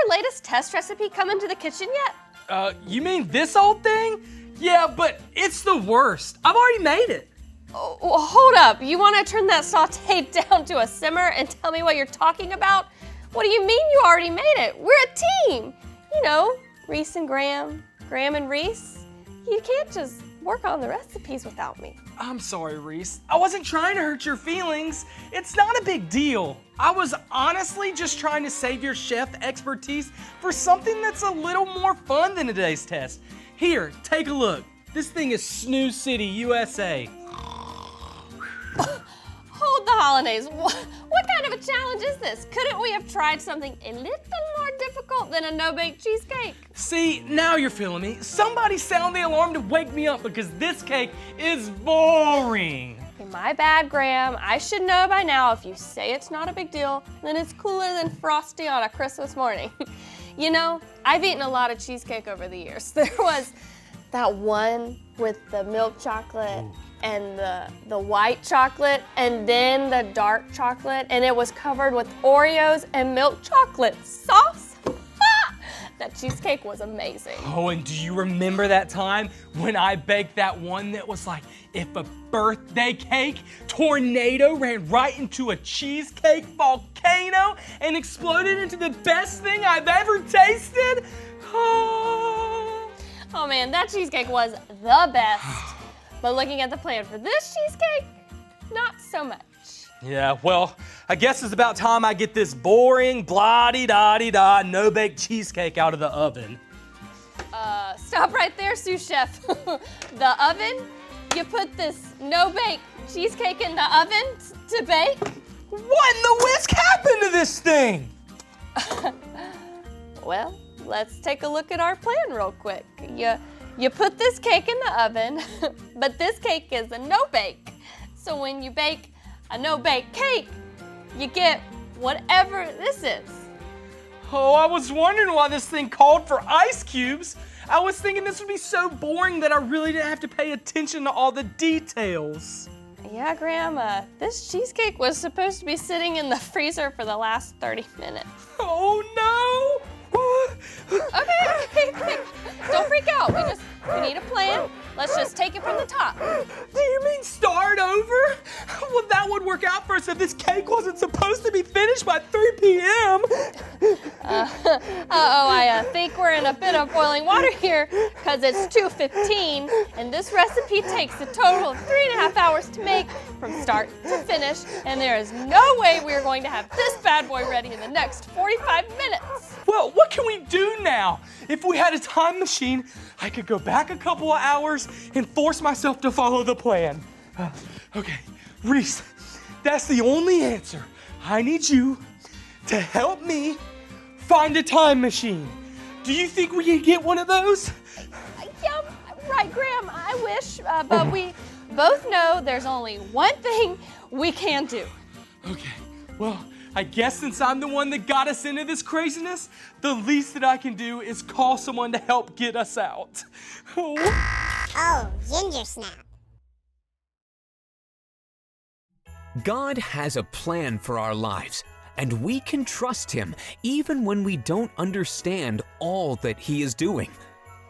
our latest test recipe come into the kitchen yet? You mean this old thing? Yeah, but it's the worst. I've already made it. Oh, well, hold up. You want to turn that saute down to a simmer and tell me what you're talking about? What do you mean you already made it? We're a team. You know, Reese and Graham, Graham and Reese. You can't just work on the recipes without me. I'm sorry, Reese. I wasn't trying to hurt your feelings. It's not a big deal. I was honestly just trying to save your chef expertise for something that's a little more fun than today's test. Here, take a look. This thing is Snooze City, USA. Hold the holidays. What kind of a challenge is this? Couldn't we have tried something a little more difficult than a no-bake cheesecake? See, now you're feeling me. Somebody sound the alarm to wake me up because this cake is boring. Okay, my bad, Graham. I should know by now if you say it's not a big deal, then it's cooler than Frosty on a Christmas morning. You know, I've eaten a lot of cheesecake over the years. There was that one with the milk chocolate and the white chocolate and then the dark chocolate, and it was covered with Oreos and milk chocolate sauce. That cheesecake was amazing. Oh, and do you remember that time when I baked that one that was like, if a birthday cake tornado ran right into a cheesecake volcano and exploded into the best thing I've ever tasted? Oh man, that cheesecake was the best. But looking at the plan for this cheesecake, not so much. Yeah, well, I guess it's about time I get this boring, blah-de-da-de-da, no-bake cheesecake out of the oven. Stop right there, sous chef. The oven? You put this no-bake cheesecake in the oven to bake? What in the whisk happened to this thing? Well, let's take a look at our plan real quick. You put this cake in the oven, but this cake is a no-bake. So when you bake a no-bake cake, you get whatever this is. Oh, I was wondering why this thing called for ice cubes. I was thinking this would be so boring that I really didn't have to pay attention to all the details. Yeah, Graham, this cheesecake was supposed to be sitting in the freezer for the last 30 minutes. Oh no! Okay. Don't freak out. We need a plan. Let's just take it from the top. Do you mean start over? Well, that would work out for us if this cake wasn't supposed to be finished by 3 p.m. I think we're in a bit of boiling water here because it's 2:15 and this recipe takes a total of 3.5 hours to make from start to finish, and there is no way we are going to have this bad boy ready in the next 45 minutes. Well, what can we do now? If we had a time machine, I could go back a couple of hours and force myself to follow the plan. Okay, Reese, that's the only answer. I need you to help me find a time machine. Do you think we can get one of those? Yeah, right, Graham, I wish, but we both know there's only one thing we can do. Okay, well, I guess since I'm the one that got us into this craziness, the least that I can do is call someone to help get us out. Oh, ginger snap. God has a plan for our lives, and we can trust Him even when we don't understand all that He is doing.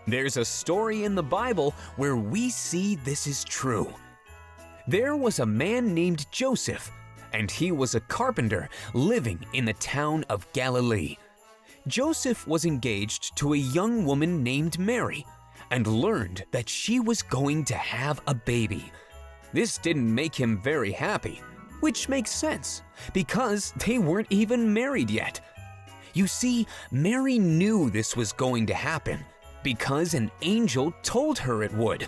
There's a story in the Bible where we see this is true. There was a man named Joseph, and he was a carpenter living in the town of Galilee. Joseph was engaged to a young woman named Mary and learned that she was going to have a baby. This didn't make him very happy, which makes sense because they weren't even married yet. You see, Mary knew this was going to happen because an angel told her it would.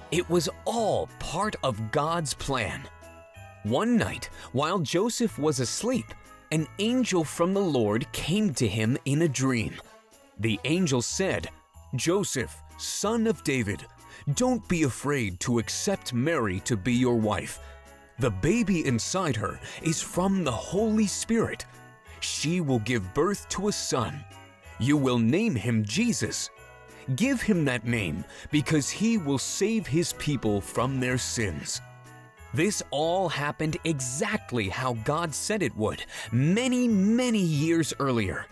It was all part of God's plan. One night, while Joseph was asleep, an angel from the Lord came to him in a dream. The angel said, "Joseph, son of David, don't be afraid to accept Mary to be your wife. The baby inside her is from the Holy Spirit. She will give birth to a son. You will name him Jesus. Give him that name because he will save his people from their sins." This all happened exactly how God said it would, many, many years earlier.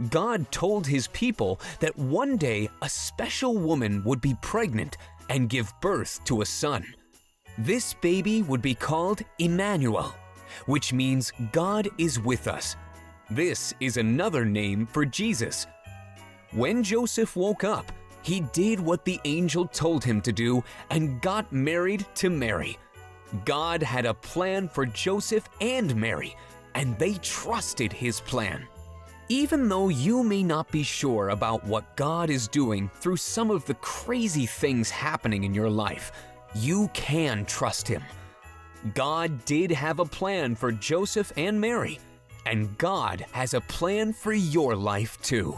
God told his people that one day a special woman would be pregnant and give birth to a son. This baby would be called Emmanuel, which means God is with us. This is another name for Jesus. When Joseph woke up, he did what the angel told him to do and got married to Mary. God had a plan for Joseph and Mary, and they trusted his plan. Even though you may not be sure about what God is doing through some of the crazy things happening in your life, you can trust him. God did have a plan for Joseph and Mary, and God has a plan for your life too.